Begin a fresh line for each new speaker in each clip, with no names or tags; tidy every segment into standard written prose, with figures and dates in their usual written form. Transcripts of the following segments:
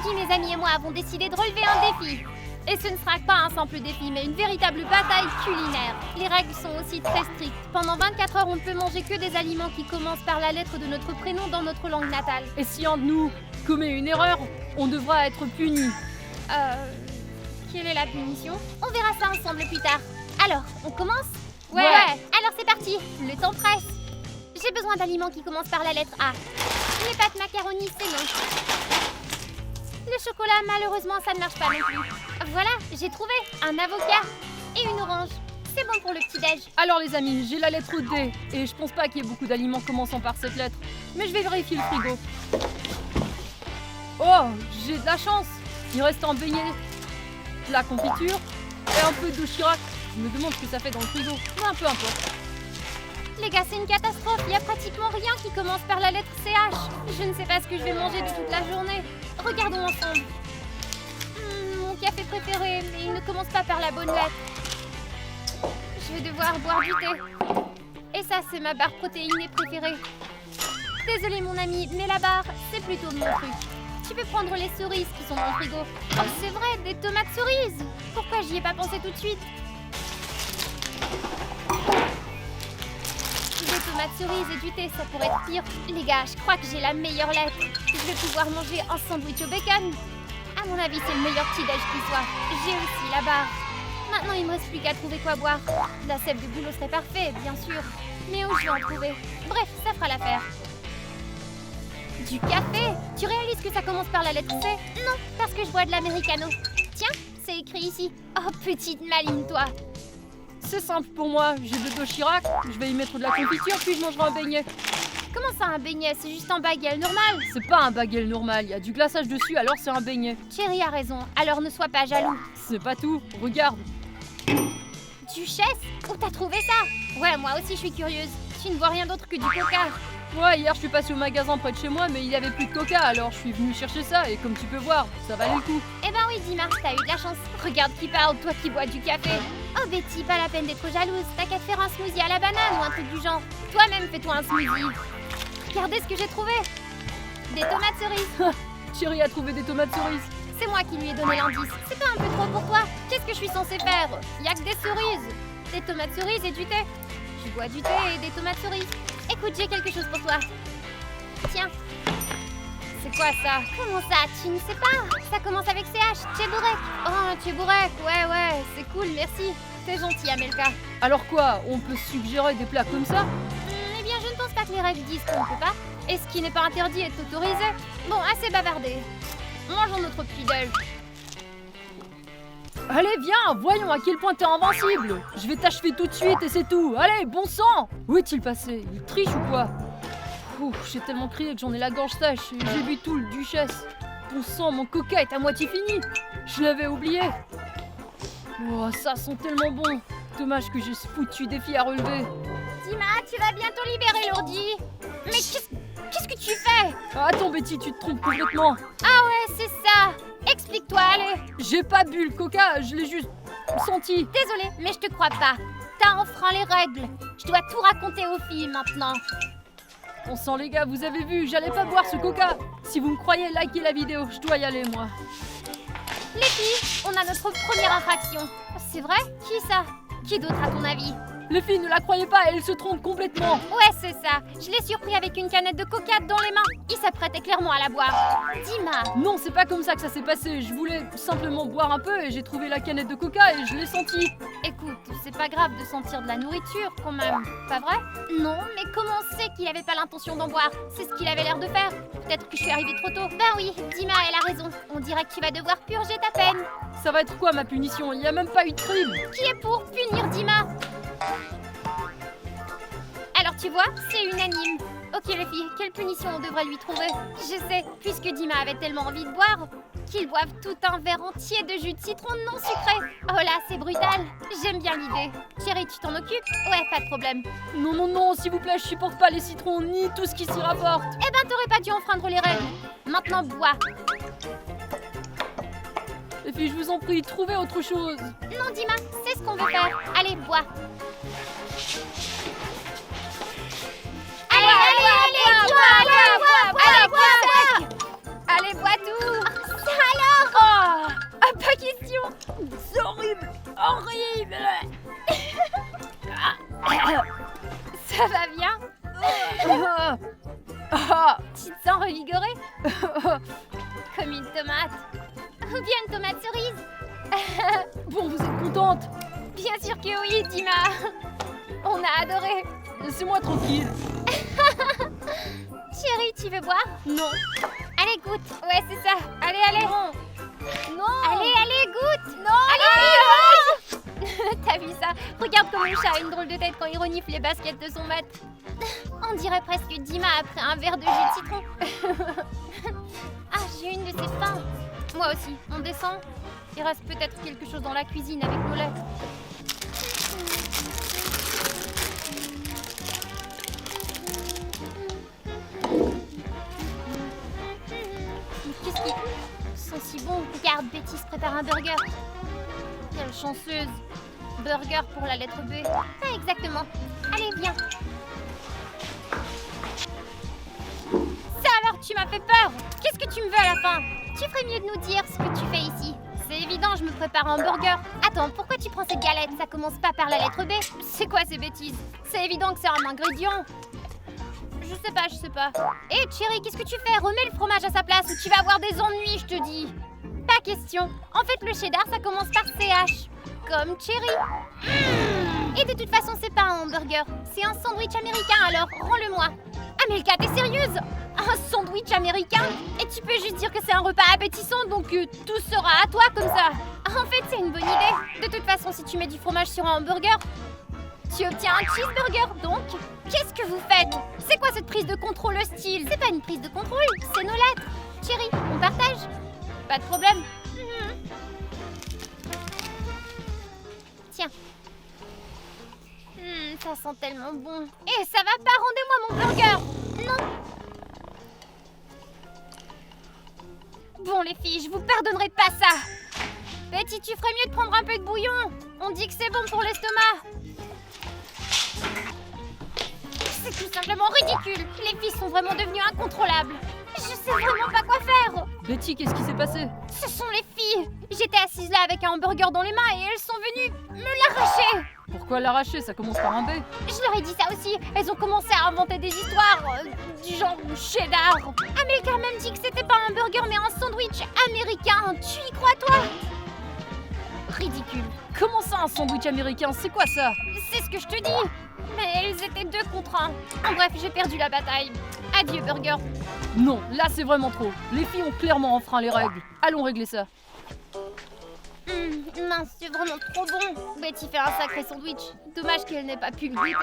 Aujourd'hui, mes amis et moi avons décidé de relever un défi. Et ce ne sera pas un simple défi, mais une véritable bataille culinaire. Les règles sont aussi très strictes. Pendant 24 heures, on ne peut manger que des aliments qui commencent par la lettre de notre prénom dans notre langue natale.
Et si un de nous commet une erreur, on devra être puni.
Quelle est la punition? On verra ça ensemble plus tard. Alors, on commence?
Ouais.
Alors c'est parti, le temps presse. J'ai besoin d'aliments qui commencent par la lettre A. Les pâtes macaroni, c'est non. Le chocolat, malheureusement, ça ne marche pas non plus. Voilà, j'ai trouvé un avocat et une orange. C'est bon pour le petit-déj.
Alors les amis, j'ai la lettre D et je pense pas qu'il y ait beaucoup d'aliments commençant par cette lettre. Mais je vais vérifier le frigo. Oh, j'ai de la chance. Il reste un beignet, de la confiture et un peu d'eau Chirac. Je me demande ce que ça fait dans le frigo. Ouais, peu importe.
Les gars, c'est une catastrophe. Il y a pratiquement rien qui commence par la lettre CH. Je ne sais pas ce que je vais manger de toute la journée. Regardons ensemble. Mon café préféré, mais il ne commence pas par la bonne lettre. Je vais devoir boire du thé. Et ça, c'est ma barre protéinée préférée. Désolée mon ami, mais la barre, c'est plutôt mon truc. Tu peux prendre les cerises qui sont dans le frigo. Oh, c'est vrai, des tomates cerises. Pourquoi j'y ai pas pensé tout de suite? Des tomates cerises et du thé, ça pourrait être pire. Les gars, je crois que j'ai la meilleure lettre. Je vais pouvoir manger un sandwich au bacon. À mon avis, c'est le meilleur petit-déj qui soit. J'ai aussi la barre. Maintenant, il me reste plus qu'à trouver quoi boire. La sève de boulot serait parfait, bien sûr. Mais où je vais en trouver? Bref, ça fera l'affaire. Du café? Tu réalises que ça commence par la lettre C? Non, parce que je bois de l'americano. Tiens, c'est écrit ici. Oh, petite maligne, toi.
C'est simple pour moi, j'ai de l'eau Chirac, je vais y mettre de la confiture puis je mangerai un beignet.
Comment ça, un beignet? C'est juste un baguette normal.
C'est pas un baguette normal, il y a du glaçage dessus alors c'est un beignet.
Chérie a raison, alors ne sois pas jaloux.
C'est pas tout, regarde.
Duchesse? Où t'as trouvé ça? Ouais, moi aussi je suis curieuse. Tu ne vois rien d'autre que du coca.
Ouais, hier je suis passée au magasin près de chez moi mais il y avait plus de coca alors je suis venue chercher ça et comme tu peux voir, ça valait le coup.
Eh ben oui, Dima, t'as eu de la chance. Regarde qui parle, toi qui bois du café. Oh Betty, pas la peine d'être jalouse. T'as qu'à te faire un smoothie à la banane ou un truc du genre. Toi-même fais-toi un smoothie. Regardez ce que j'ai trouvé. Des tomates cerises.
Chérie a trouvé des tomates cerises.
C'est moi qui lui ai donné l'indice. C'est pas un peu trop pour toi? Qu'est-ce que je suis censée faire? Y'a que des cerises. Des tomates cerises et du thé. Je bois du thé et des tomates cerises. Écoute, j'ai quelque chose pour toi. Tiens. C'est quoi ça? Comment ça? Tu ne sais pas? Ça commence avec CH, Tchebourek. Oh, Tchebourek, ouais, c'est cool, merci. C'est gentil, Amelka.
Alors quoi, on peut suggérer des plats comme ça?
Eh bien, je ne pense pas que les règles disent qu'on ne peut pas. Et ce qui n'est pas interdit est autorisé. Bon, assez bavardé. Mangeons notre petit-déj.
Allez, viens, voyons à quel point t'es invincible. Je vais t'achever tout de suite et c'est tout. Allez, bon sang. Où est-il passé? Il triche ou quoi? Ouf, j'ai tellement crié que j'en ai la gorge sèche et j'ai bu tout le Duchesse. Bon sang, mon coca est à moitié fini. Je l'avais oublié. Oh, ça sent tellement bon. Dommage que j'ai ce foutu défi à relever.
Dima, tu vas bientôt libérer l'ordi. Mais qu'est-ce que tu fais?
Attends Betty, tu te trompes complètement.
Ah ouais, c'est ça. Explique-toi, allez.
J'ai pas bu le coca, je l'ai juste senti.
Désolée, mais je te crois pas. T'as enfreint les règles. Je dois tout raconter aux filles maintenant.
Bon sang les gars, vous avez vu, j'allais pas boire ce coca. Si vous me croyez, likez la vidéo, je dois y aller moi.
Les filles, on a notre première infraction. C'est vrai? Qui ça? Qui d'autre à ton avis?
Les filles, ne la croyez pas, elle se trompe complètement.
Ouais, c'est ça. Je l'ai surpris avec une canette de coca dans les mains. Il s'apprêtait clairement à la boire. Dima.
Non, c'est pas comme ça que ça s'est passé. Je voulais simplement boire un peu et j'ai trouvé la canette de coca et je l'ai sentie.
Écoute, c'est pas grave de sentir de la nourriture quand même. Pas vrai? Non, mais comment on sait qu'il avait pas l'intention d'en boire? C'est ce qu'il avait l'air de faire. Peut-être que je suis arrivée trop tôt. Ben oui, Dima, elle a raison. On dirait que tu vas devoir purger ta peine.
Ça va être quoi ma punition? Il y a même pas eu de crime.
Qui est pour punir Dima? Alors tu vois, c'est unanime. Ok les filles, quelle punition on devrait lui trouver? Je sais, puisque Dima avait tellement envie de boire, qu'il boive tout un verre entier de jus de citron non sucré. Oh là, c'est brutal. J'aime bien l'idée. Chérie, tu t'en occupes? Ouais, pas de problème.
Non, non, non, s'il vous plaît, je supporte pas les citrons ni tout ce qui s'y rapporte.
Eh ben, t'aurais pas dû enfreindre les règles. Maintenant, bois.
Les filles, je vous en prie, trouvez autre chose.
Non, Dima, c'est ce qu'on veut faire. Allez, bois. Allez, bois, bois, bois, bois, bois, bois, bois. Allez, bois tout. défigurée. Comme une tomate. Ou bien une tomate cerise.
Bon, vous êtes contente?
Bien sûr que oui, Dima. On a adoré.
Laissez-moi tranquille.
Chérie, tu veux boire?
Non.
Allez, goûte. Ouais, c'est ça. Allez, allez.
Non. Non.
Allez, goûte.
Non.
Allez, T'as vu ça? Regarde comme le chat a une drôle de tête quand il renifle les baskets de son maître. On dirait presque Dima après un verre de jus de citron. Ah, j'ai une de ces fins. Moi aussi. On descend. Il reste peut-être quelque chose dans la cuisine avec nos lettres. Qu'est-ce qui sont si bons? Regarde, Betty se prépare un burger. Quelle chanceuse. Burger pour la lettre B. Ah, exactement. Allez, viens. Ça alors, tu m'as fait peur. Qu'est-ce que tu me veux à la fin? Tu ferais mieux de nous dire ce que tu fais ici. C'est évident, je me prépare un burger. Attends, pourquoi tu prends cette galette? Ça commence pas par la lettre B. C'est quoi ces bêtises? C'est évident que c'est un ingrédient. Je sais pas. Hé, chérie, qu'est-ce que tu fais? Remets le fromage à sa place ou tu vas avoir des ennuis, je te dis. Pas question. En fait, le cheddar, ça commence par CH. Comme Cherry. Et de toute façon, c'est pas un hamburger. C'est un sandwich américain, alors rends-le-moi. Amelka, t'es sérieuse? Un sandwich américain? Et tu peux juste dire que c'est un repas appétissant, donc tout sera à toi comme ça. En fait, c'est une bonne idée. De toute façon, si tu mets du fromage sur un hamburger, tu obtiens un cheeseburger, donc. Qu'est-ce que vous faites? C'est quoi cette prise de contrôle hostile? C'est pas une prise de contrôle, c'est nos lettres. Chérie, on partage? Pas de problème. Tiens. Ça sent tellement bon. Et ça va pas, rendez-moi mon burger. Non. Bon les filles, je vous pardonnerai pas ça. Betty, tu ferais mieux de prendre un peu de bouillon. On dit que c'est bon pour l'estomac. C'est tout simplement ridicule. Les filles sont vraiment devenues incontrôlables. Je sais vraiment pas quoi faire.
Betty, qu'est-ce qui s'est passé?
Ce sont les filles. J'étais assise là avec un hamburger dans les mains et elles sont venues me l'arracher.
Pourquoi l'arracher? Ça commence par un B.
Je leur ai dit ça aussi. Elles ont commencé à inventer des histoires du genre cheddar. Amelka a même dit que c'était pas un burger mais un sandwich américain. Tu y crois toi? Ridicule.
Comment ça, un sandwich américain? C'est quoi ça?
C'est ce que je te dis. Mais elles étaient 2 contre 1. En bref, j'ai perdu la bataille. Adieu, burger.
Non, là c'est vraiment trop. Les filles ont clairement enfreint les règles. Allons régler ça.
Mince, c'est vraiment trop bon. Betty fait un sacré sandwich. Dommage qu'elle n'ait pas pu le goûter.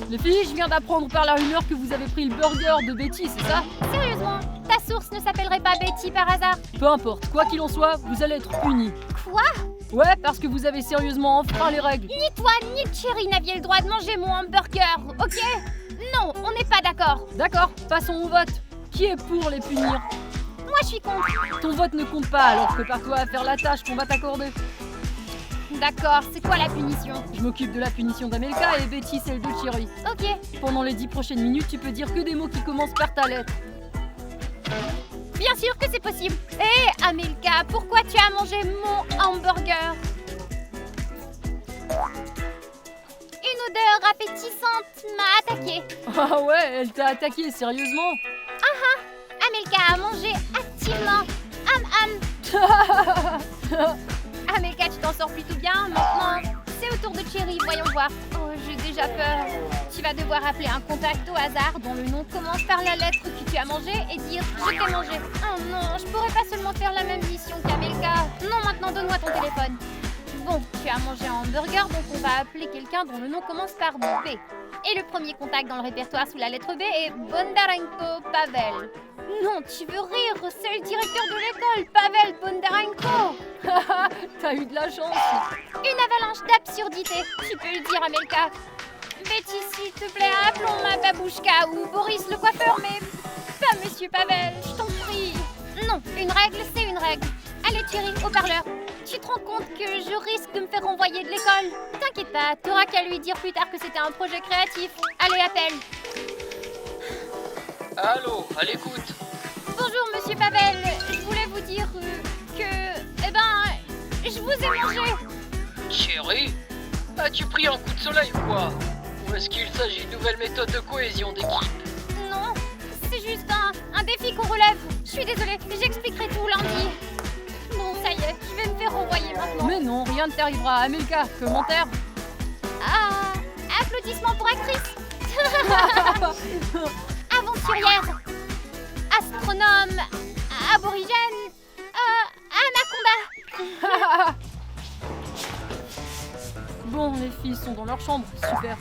Les filles, je viens d'apprendre par la rumeur que vous avez pris le burger de Betty, c'est ça?
Sérieusement, ta source ne s'appellerait pas Betty par hasard?
Peu importe, quoi qu'il en soit, vous allez être punis.
Quoi?
Ouais, parce que vous avez sérieusement enfreint les règles.
Ni toi, ni Cherry n'aviez le droit de manger mon hamburger, ok? Non, on n'est pas d'accord.
D'accord, passons au vote. Qui est pour les punir?
Moi, je suis contre.
Ton vote ne compte pas, alors prépare-toi à faire la tâche qu'on va t'accorder.
D'accord, c'est quoi la punition?
Je m'occupe de la punition d'Amelka et Betty celle de Cherry.
Ok.
Pendant les 10 prochaines minutes, tu peux dire que des mots qui commencent par ta lettre.
Bien sûr que c'est possible. Hé, Amelka, pourquoi tu as mangé mon hamburger? Une odeur appétissante m'a attaquée.
Ah ouais, elle t'a attaqué, sérieusement?
Amelka a mangé activement. Amelka, tu t'en sors plutôt bien. Maintenant, c'est au tour de Cherry. Voyons voir. Oh, j'ai déjà peur. Tu vas devoir appeler un contact au hasard dont le nom commence par la lettre que tu as mangée et dire « Je t'ai mangé ». Oh non, je pourrais pas seulement faire la même mission qu'Amelka. Non, maintenant, donne-moi ton téléphone. Bon, tu as mangé un hamburger, donc on va appeler quelqu'un dont le nom commence par B. Et le premier contact dans le répertoire sous la lettre B est Bondarenko Pavel. Non, tu veux rire, c'est le directeur de l'école, Pavel Bondarenko.
T'as eu de la chance.
Une avalanche d'absurdité, tu peux le dire, Amelka. Betty, s'il te plaît, appelons ma babouchka ou Boris le coiffeur, mais pas Monsieur Pavel, je t'en prie. Non, une règle, c'est une règle. Allez, Cherry, au parleur. Tu te rends compte que je risque de me faire renvoyer de l'école? T'inquiète pas, t'auras qu'à lui dire plus tard que c'était un projet créatif. Allez, appelle.
Allô, à l'écoute.
Bonjour, Monsieur Pavel. Je voulais vous dire je vous ai mangé.
Chérie, as-tu pris un coup de soleil ou quoi? Ou est-ce qu'il s'agit d'une nouvelle méthode de cohésion d'équipe?
Non, suis désolée, j'expliquerai tout lundi. Bon, ça y est, je vais me faire renvoyer maintenant.
Mais non, rien ne t'arrivera. Amelka, commentaire.
Ah, applaudissements pour actrice. Aventurière, astronome, aborigène, anaconda.
Bon, les filles sont dans leur chambre. Super.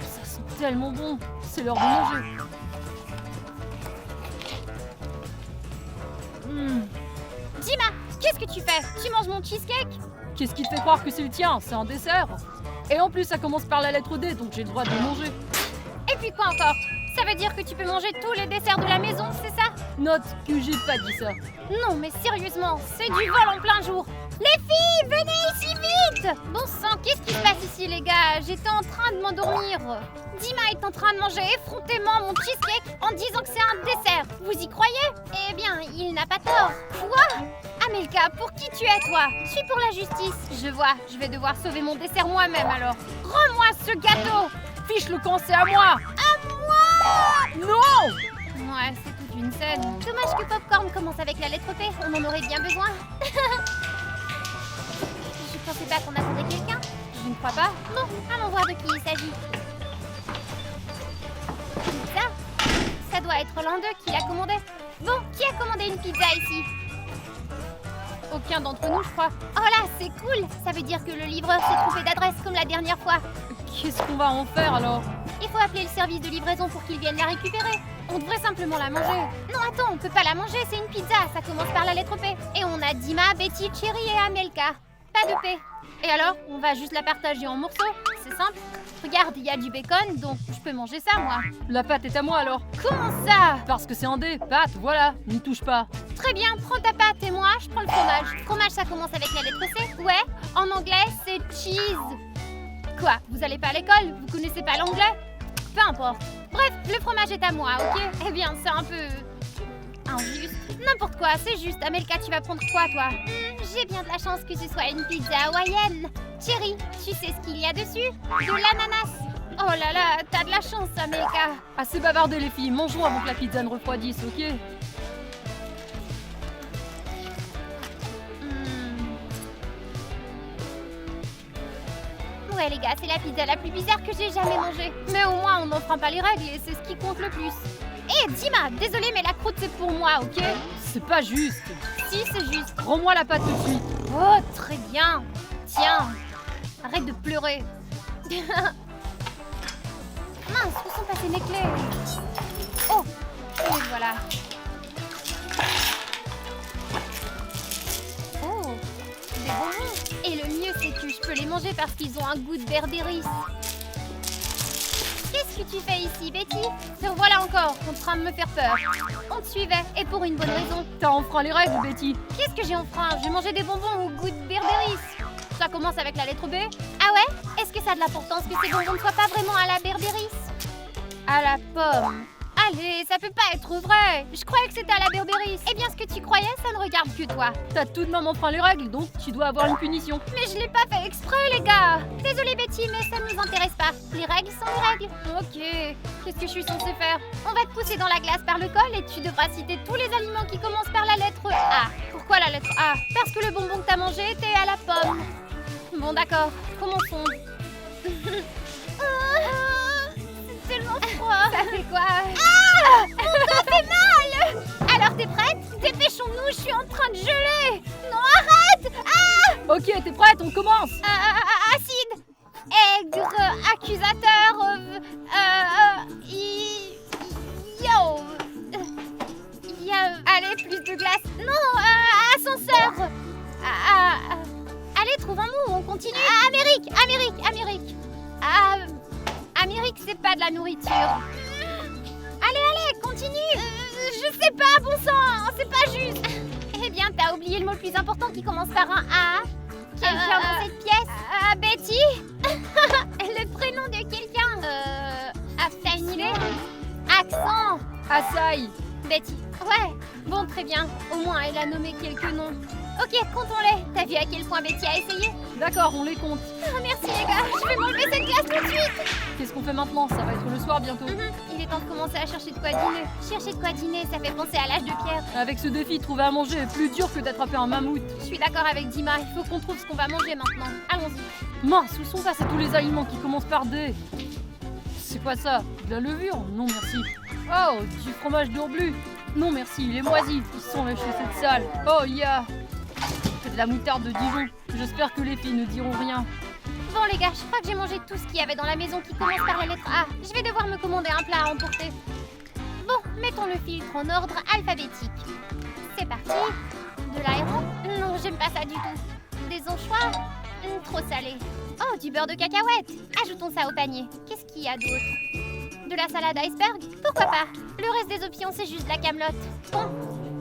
Ça sent tellement bon. C'est l'heure de manger.
Dima, qu'est-ce que tu fais? Tu manges mon cheesecake?
Qu'est-ce qui te fait croire que c'est le tien? C'est un dessert. Et en plus, ça commence par la lettre D, donc j'ai le droit de le manger.
Et puis quoi encore? Ça veut dire que tu peux manger tous les desserts de la maison, c'est ça?
Note que j'ai pas dit ça.
Non, mais sérieusement, c'est du vol en plein jour. Les filles, venez ici vite! Bon sang, qu'est-ce qui se passe ici, les gars? J'étais en train de m'endormir. Dima est en train de manger effrontément mon cheesecake en disant que c'est un dessert. Vous y croyez? Eh bien, il n'a pas tort. Quoi? Amelka, pour qui tu es, toi? Je suis pour la justice. Je vois, je vais devoir sauver mon dessert moi-même alors. Rends-moi ce gâteau!
Fiche le camp, c'est à moi!
À moi!
Non!
Ouais, c'est toute une scène. Dommage que Popcorn commence avec la lettre P. On en aurait bien besoin. Je pensais pas qu'on attendait quelqu'un.
Je ne crois pas.
Bon, allons voir de qui il s'agit. Pizza? Ça doit être l'un d'eux qui l'a commandé. Bon, qui a commandé une pizza ici?
Aucun d'entre nous, je crois.
Oh là, c'est cool! Ça veut dire que le livreur s'est trompé d'adresse comme la dernière fois.
Qu'est-ce qu'on va en faire alors?
Il faut appeler le service de livraison pour qu'ils viennent la récupérer. On devrait simplement la manger. Non, attends, on peut pas la manger, c'est une pizza. Ça commence par la lettre P. Et on a Dima, Betty, Cherry et Amelka. Pas de P. Et alors, on va juste la partager en morceaux. C'est simple. Regarde, il y a du bacon, donc je peux manger ça, moi.
La pâte est à moi alors.
Comment ça?
Parce que c'est un dé. Pâte, voilà. N'y touche pas.
Très bien, prends ta pâte et moi, je prends le fromage. Fromage, ça commence avec la lettre C? Ouais, en anglais, c'est cheese. Quoi? Vous allez pas à l'école? Vous connaissez pas l'anglais? Peu importe. Bref, le fromage est à moi, ok? Eh bien, c'est un peu... injuste. N'importe quoi, c'est juste. Amelka, tu vas prendre quoi, toi? J'ai bien de la chance que ce soit une pizza hawaïenne. Cherry, tu sais ce qu'il y a dessus? De l'ananas. Oh là là, t'as de la chance, Amelka.
Assez bavardé les filles. Mangeons avant que la pizza ne refroidisse, ok?
Ouais les gars, c'est la pizza la plus bizarre que j'ai jamais mangée. Mais au moins on n'enfreint pas les règles et c'est ce qui compte le plus. Hé Dima, désolée mais la croûte c'est pour moi, ok?
C'est pas juste.
Si c'est juste.
Rends-moi la pâte tout de suite.
Oh très bien. Tiens, arrête de pleurer. Mince, où sont passées mes clés? Oh, et les voilà. Oh, des bonbons. Et le mieux c'est que je peux les manger parce qu'ils ont un goût de berbéris. Qu'est-ce que tu fais ici, Betty? Te voilà encore, en train de me faire peur. On te suivait, et pour une bonne raison.
T'as enfreint les règles, Betty.
Qu'est-ce que j'ai enfreint? J'ai mangé des bonbons au goût de berbéris. Ça commence avec la lettre B? Ah ouais? Est-ce que ça a de l'importance que ces bonbons ne soient pas vraiment à la berbéris? À la pomme. Allez, ça peut pas être vrai. Je croyais que c'était à la berbéris. Eh bien, ce que tu croyais, ça ne regarde que toi.
T'as tout de même enfreint les règles, donc tu dois avoir une punition.
Mais je l'ai pas fait exprès, les gars. Désolée, Betty, mais ça ne nous intéresse pas. Les règles sont les règles. Ok. Qu'est-ce que je suis censée faire? On va te pousser dans la glace par le col et tu devras citer tous les aliments qui commencent par la lettre A. Pourquoi la lettre A? Parce que le bonbon que t'as mangé était à la pomme. Bon, d'accord. Commençons. C'est tellement froid. Ça fait quoi? Ah! Mon dos fait mal! Alors, t'es prête? Dépêchons-nous, je suis en train de geler! Non, arrête! Ah!
Ok, t'es prête, on commence.
Acide! Aigre, accusateur, allez, plus de glace. Non, ascenseur. Allez, trouve un mot, on continue. Amérique. Amérique, c'est pas de la nourriture. Allez, continue. Je sais pas, bon sang, c'est pas juste. Eh bien, t'as oublié le mot le plus important qui commence par un A. Quelqu'un dans cette pièce? Betty? Le prénom de quelqu'un? T'as une idée? Accent?
Açaï.
Betty. Ouais. Bon, très bien. Au moins, elle a nommé quelques noms. Ok, comptons-les. T'as vu à quel point Betty a essayé?
D'accord, on les compte.
Oh, merci les gars, je vais m'enlever cette glace tout de suite.
Qu'est-ce qu'on fait maintenant? Ça va être le soir bientôt.
Il est temps de commencer à chercher de quoi dîner. Chercher de quoi dîner, ça fait penser à l'âge de pierre.
Avec ce défi, trouver à manger est plus dur que d'attraper un mammouth.
Je suis d'accord avec Dima, il faut qu'on trouve ce qu'on va manger maintenant. Allons-y.
Mince, où sont passés tous les aliments qui commencent par D? C'est quoi ça? De la levure? Non merci. Oh, du fromage d'Urblu? Non merci, il est moisi. Ils sont les chaussettes sales. Oh yeah! C'est de la moutarde de Dijon. J'espère que les filles ne diront rien.
Bon les gars, je crois que j'ai mangé tout ce qu'il y avait dans la maison qui commence par la lettre A. Je vais devoir me commander un plat à emporter. Bon, mettons le filtre en ordre alphabétique. C'est parti. De l'aéro? Non, j'aime pas ça du tout. Des anchois? Trop salé. Oh, du beurre de cacahuète. Ajoutons ça au panier. Qu'est-ce qu'il y a d'autre? De la salade iceberg? Pourquoi pas? Le reste des options, c'est juste de la camelote. Bon,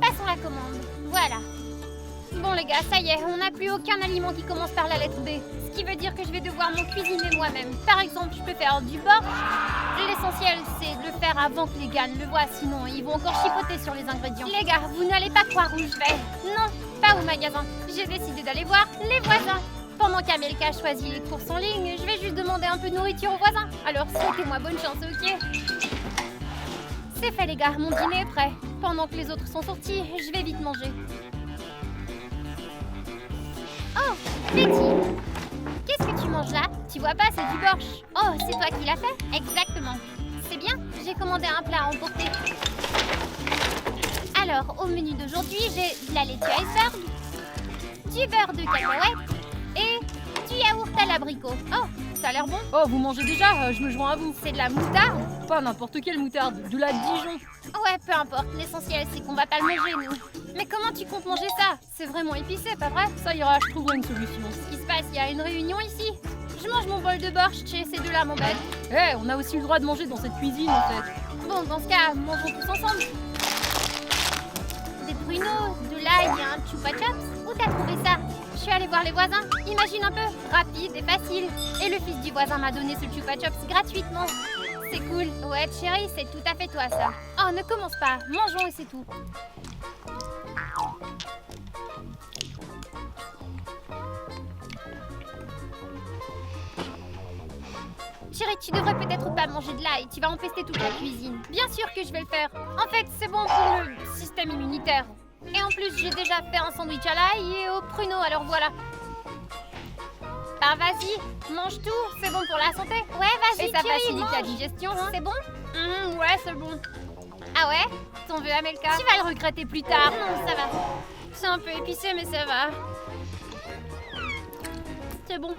passons la commande. Voilà. Bon les gars, ça y est, on n'a plus aucun aliment qui commence par la lettre B. Ce qui veut dire que je vais devoir m'en cuisiner moi-même. Par exemple, je peux faire du borsch. L'essentiel, c'est de le faire avant que les gars ne le voient, sinon ils vont encore chipoter sur les ingrédients. Les gars, vous n'allez pas croire où je vais. Non, pas au magasin. J'ai décidé d'aller voir les voisins. Pendant qu'Amelka choisit les courses en ligne, je vais juste demander un peu de nourriture aux voisins. Alors souhaitez-moi bonne chance, ok? C'est fait les gars, mon dîner est prêt. Pendant que les autres sont sortis, je vais vite manger. Oh, Betty! Qu'est-ce que tu manges là? Tu vois pas, c'est du borsch. Oh, c'est toi qui l'as fait? Exactement. C'est bien, j'ai commandé un plat à emporter. Alors, au menu d'aujourd'hui, j'ai de la laitue iceberg, du beurre de cacahuète et du yaourt à l'abricot. Oh, ça a l'air bon.
Oh, vous mangez déjà? Je me joins à vous.
C'est de la moutarde?
Pas n'importe quelle moutarde, de la Dijon.
Ouais, peu importe. L'essentiel, c'est qu'on va pas le manger, nous. Mais comment tu comptes manger ça? C'est vraiment épicé, pas vrai?
Ça ira, je trouverai une solution.
Ce qui se passe, il y a une réunion ici. Je mange mon bol de borsch chez ces deux-là, mon bad.
Eh, on a aussi le droit de manger dans cette cuisine, en fait.
Bon, dans ce cas, mangeons tous ensemble. Des pruneaux, de l'ail et un chupa chups. Où t'as trouvé ça? Je suis allée voir les voisins. Imagine un peu, rapide et facile. Et le fils du voisin m'a donné ce chupa chups gratuitement. C'est cool. Ouais, chérie, c'est tout à fait toi, ça. Oh, ne commence pas. Mangeons et c'est tout. Chérie, tu devrais peut-être pas manger de l'ail. Tu vas empester toute la cuisine. Bien sûr que je vais le faire. En fait, c'est bon pour le système immunitaire. Et en plus, j'ai déjà fait un sandwich à l'ail et au pruneau, alors voilà. Ah, vas-y, mange tout, c'est bon pour la santé. Ouais, vas-y,
et ça
chérie,
facilite
mange.
la digestion, hein.
C'est bon?
Ouais, c'est bon.
Ah ouais? T'en veux, Amelka?
Tu vas le regretter plus tard.
Non, ça va. C'est un peu épicé, mais ça va. C'est bon.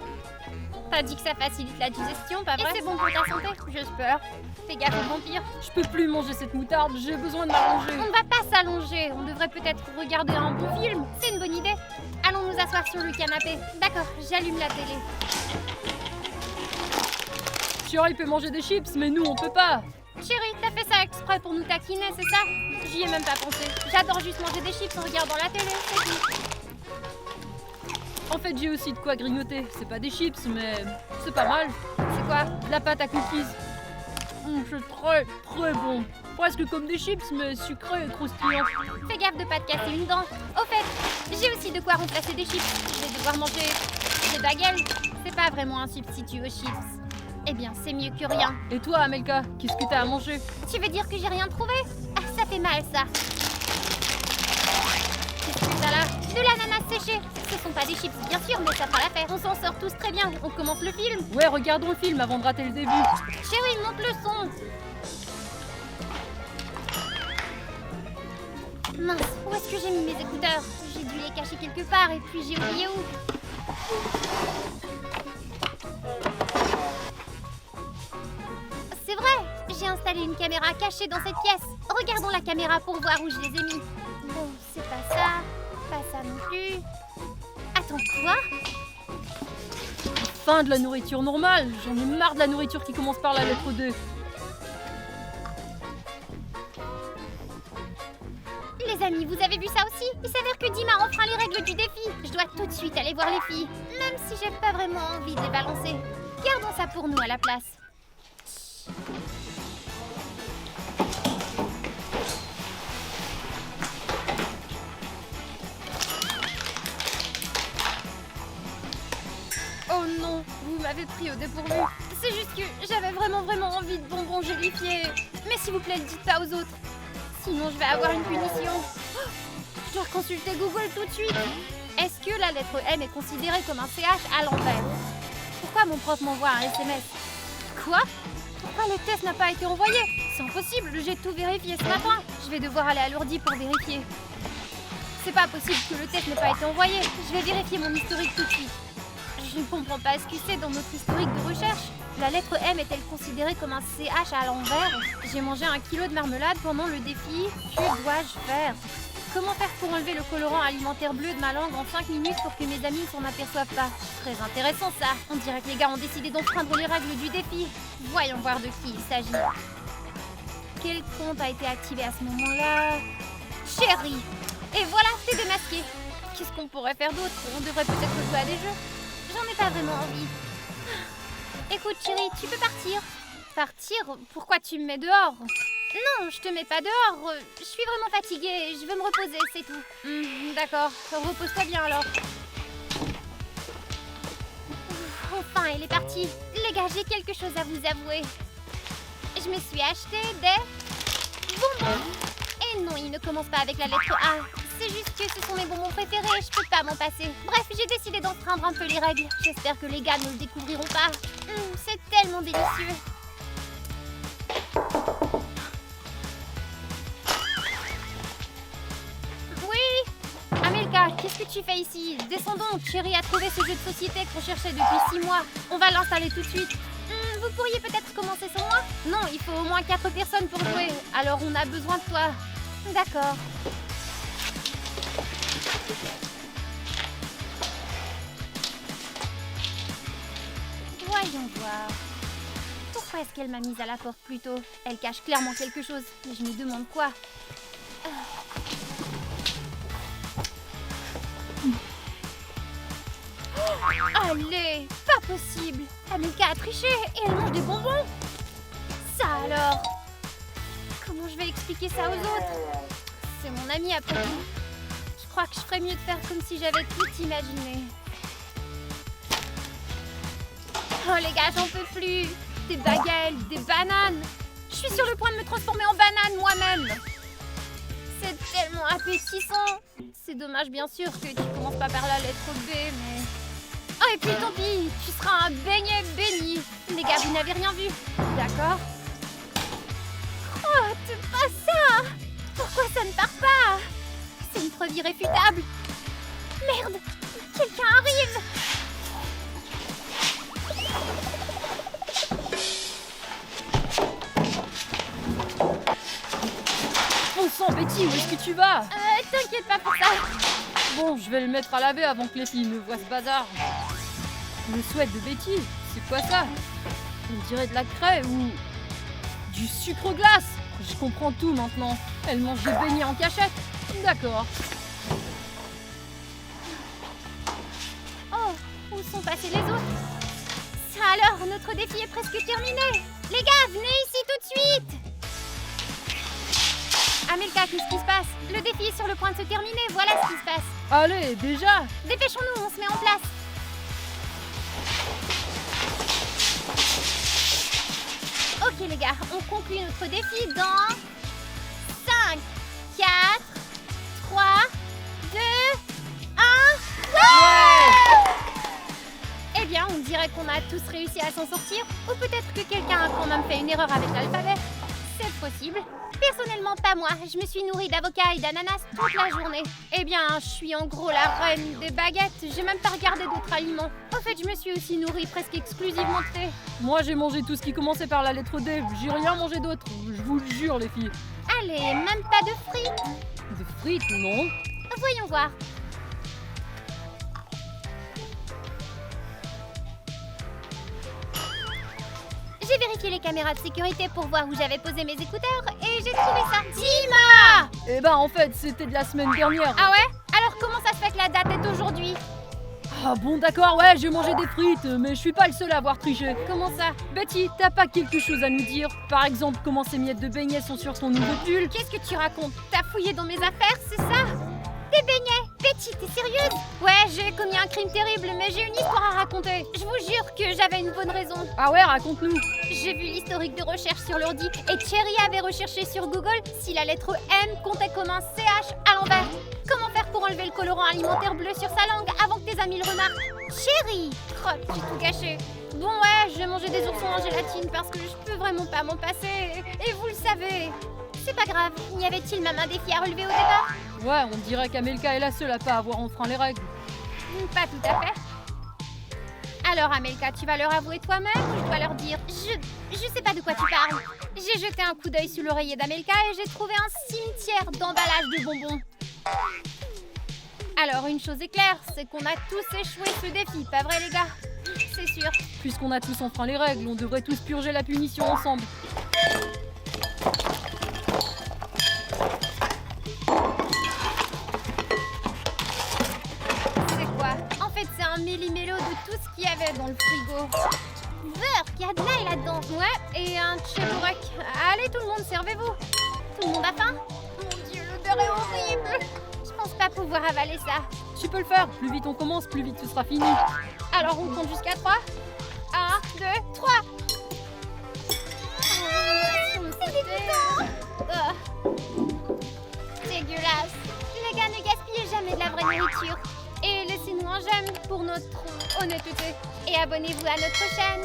T'as dit que ça facilite la digestion, pas vrai? Et c'est bon pour ta santé? J'espère. Fais gaffe au vampire.
Je peux plus manger cette moutarde, j'ai besoin de m'allonger.
On ne va pas s'allonger. On devrait peut-être regarder un bon film. C'est une bonne idée. Allons nous asseoir sur le canapé. D'accord, j'allume la télé.
Chérie peut manger des chips, mais nous on peut pas.
Chérie, t'as fait ça exprès pour nous taquiner, c'est ça? J'y ai même pas pensé. J'adore juste manger des chips en regardant la télé, c'est tout.
En fait, j'ai aussi de quoi grignoter. C'est pas des chips, mais c'est pas mal.
C'est quoi?
De la pâte à cookies. C'est très, très bon. Presque comme des chips, mais sucré et croustillant.
Fais gaffe de pas te casser une dent. Au fait, j'ai aussi de quoi remplacer des chips. Je vais devoir manger des bagels. C'est pas vraiment un substitut aux chips. Eh bien, c'est mieux que rien.
Et toi, Amelka, qu'est-ce que t'as à manger?
Tu veux dire que j'ai rien trouvé? Ah, ça fait mal, ça. Qu'est-ce que t'as là? De l'ananas séché. Ce sont pas des chips, bien sûr, mais ça fera l'affaire. On s'en sort tous très bien. On commence le film.
Ouais, regardons le film avant de rater le début.
Chérie, monte le son. Mince, où est-ce que j'ai mis mes écouteurs? J'ai dû les cacher quelque part et puis j'ai oublié où. C'est vrai, j'ai installé une caméra cachée dans cette pièce. Regardons la caméra pour voir où je les ai mis. Bon, c'est pas ça non plus. Attends, quoi?
Fin de la nourriture normale. J'en ai marre de la nourriture qui commence par la lettre D.
Les amis, vous avez vu ça aussi? Il s'avère que Dima enfreint les règles du défi. Je dois tout de suite aller voir les filles, même si j'ai pas vraiment envie de les balancer. Gardons ça pour nous à la place. pris au dépourvu. C'est juste que j'avais vraiment envie de bonbons gélifiés. Mais s'il vous plaît, ne dites pas aux autres. Sinon, je vais avoir une punition. Oh, je dois consulter Google tout de suite. Est-ce que la lettre M est considérée comme un CH à l'envers? Pourquoi mon prof m'envoie un SMS? Quoi? Pourquoi le test n'a pas été envoyé? C'est impossible, j'ai tout vérifié ce matin. Je vais devoir aller à l'ordi pour vérifier. C'est pas possible que le test n'ait pas été envoyé. Je vais vérifier mon historique tout de suite. Je ne comprends pas ce que c'est dans notre historique de recherche. La lettre M est-elle considérée comme un CH à l'envers? J'ai mangé 1 kilo de marmelade pendant le défi. Que dois-je faire? Comment faire pour enlever le colorant alimentaire bleu de ma langue en 5 minutes pour que mes amis ne s'en aperçoivent pas? Très intéressant ça. On dirait que les gars ont décidé d'enfreindre les règles du défi. Voyons voir de qui il s'agit. Quel compte a été activé à ce moment-là? Chérie! Et voilà, t'es démasqué. Qu'est-ce qu'on pourrait faire d'autre? On devrait peut-être jouer à des jeux. J'en ai pas vraiment envie. Écoute chérie, tu peux partir. Partir? Pourquoi tu me mets dehors? Non, je te mets pas dehors. Je suis vraiment fatiguée. Je veux me reposer, c'est tout. D'accord, repose-toi bien alors. Enfin, elle est partie. Les gars, j'ai quelque chose à vous avouer. Je me suis acheté des bonbons. Et non, il ne commence pas avec la lettre A. C'est juste que ce sont mes bonbons préférés, je peux pas m'en passer. Bref, j'ai décidé d'enfreindre un peu les règles. J'espère que les gars ne le découvriront pas. C'est tellement délicieux. Oui, Amelka, qu'est-ce que tu fais ici? Descendons, Chérie a trouvé ce jeu de société qu'on cherchait depuis 6 mois. On va l'installer tout de suite. Vous pourriez peut-être commencer sans moi? Non, il faut au moins 4 personnes pour jouer. Alors on a besoin de toi. D'accord. Voyons voir. Pourquoi est-ce qu'elle m'a mise à la porte plus tôt? Elle cache clairement quelque chose, mais je me demande quoi. Allez, pas possible. Amelka a triché et elle mange des bonbons. Ça alors? Comment je vais expliquer ça aux autres? C'est mon amie après tout. Je crois que je ferais mieux de faire comme si j'avais tout imaginé. Oh les gars, j'en peux plus. Des bagels, des bananes. Je suis sur le point de me transformer en banane moi-même. C'est tellement appétissant. C'est dommage bien sûr que tu commences pas par la lettre B, mais... Oh et puis tant pis, tu seras un beignet béni. Les gars, vous n'avez rien vu. D'accord? Oh, c'est pas ça. Pourquoi ça ne part pas? C'est une preuve irréfutable. Merde, quelqu'un arrive.
Bon sang, Betty, où est-ce que tu vas?
T'inquiète pas pour ça.
Bon, je vais le mettre à laver avant que les filles ne voient ce bazar. Le sweat de Betty, c'est quoi ça? On dirait de la craie ou du sucre glace. Je comprends tout maintenant. Elle mange des beignets en cachette. D'accord.
Oh, où sont passés les autres? Ça alors, notre défi est presque terminé. Les gars, venez ici tout de suite. Amelka, qu'est-ce qui se passe? Le défi est sur le point de se terminer, voilà ce qui se passe.
Allez, déjà.
Dépêchons-nous, on se met en place. Ok les gars, on conclut notre défi dans 5, 4, 3, 2, 1... Ouais! Eh bien, on dirait qu'on a tous réussi à s'en sortir. Ou peut-être que quelqu'un a quand même fait une erreur avec l'alphabet. C'est possible. Personnellement, pas moi. Je me suis nourrie d'avocats et d'ananas toute la journée. Eh bien, je suis en gros la reine des baguettes. J'ai même pas regardé d'autres aliments. En fait, je me suis aussi nourrie presque exclusivement de thé.
Moi, j'ai mangé tout ce qui commençait par la lettre D. J'ai rien mangé d'autre. Je vous le jure, les filles.
Allez, même pas de frites.
De frites, non?
Voyons voir. J'ai vérifié les caméras de sécurité pour voir où j'avais posé mes écouteurs et j'ai trouvé ça. Dima!
Eh ben, en fait, c'était de la semaine dernière.
Ah ouais? Alors comment ça se fait que la date est aujourd'hui?
Ah bon, d'accord, ouais, j'ai mangé des frites, mais je suis pas le seul à avoir triché.
Comment ça?
Betty, t'as pas quelque chose à nous dire? Par exemple, comment ces miettes de beignets sont sur ton nouveau pull?
Qu'est-ce que tu racontes? T'as fouillé dans mes affaires, c'est ça? Des beignets! Betty, t'es sérieuse? Ouais, j'ai commis un crime terrible, mais j'ai une histoire à raconter. Je vous jure que j'avais une bonne raison.
Ah ouais, raconte-nous.
J'ai vu l'historique de recherche sur l'ordi et Cherry avait recherché sur Google si la lettre M comptait comme un CH à l'envers. Comment faire pour enlever le colorant alimentaire bleu sur sa langue avant que tes amis le remarquent? Cherry! Oh, j'ai tout gâché. Bon ouais, j'ai mangé des oursons en gélatine parce que je peux vraiment pas m'en passer. Et vous le savez. C'est pas grave, y avait-il même un défi à relever au départ?
Ouais, on dirait qu'Amelka est la seule à pas avoir enfreint les règles.
Pas tout à fait. Alors Amelka, tu vas leur avouer toi-même ou je dois leur dire? Je sais pas de quoi tu parles. J'ai jeté un coup d'œil sous l'oreiller d'Amelka et j'ai trouvé un cimetière d'emballage de bonbons. Alors une chose est claire, c'est qu'on a tous échoué ce défi, pas vrai les gars? C'est sûr.
Puisqu'on a tous enfreint les règles, on devrait tous purger la punition ensemble.
C'est quoi? En fait, c'est un méli-mélo de tout ce qu'il y avait dans le frigo. Beurre, il y a de l'ail là-dedans. Ouais, et un tchèbourek. Allez tout le monde, servez-vous. Tout le monde a faim? Mon Dieu, l'odeur est horrible. Je pense pas pouvoir avaler ça.
Tu peux le faire. Plus vite on commence, plus vite ce sera fini.
Alors on compte jusqu'à 3. 1, 2, 3. C'est dégoûtant. Dégueulasse. Les gars, ne gaspillez jamais de la vraie nourriture. Et laissez-nous un j'aime pour notre honnêteté. Et abonnez-vous à notre chaîne.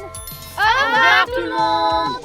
Au revoir tout le monde.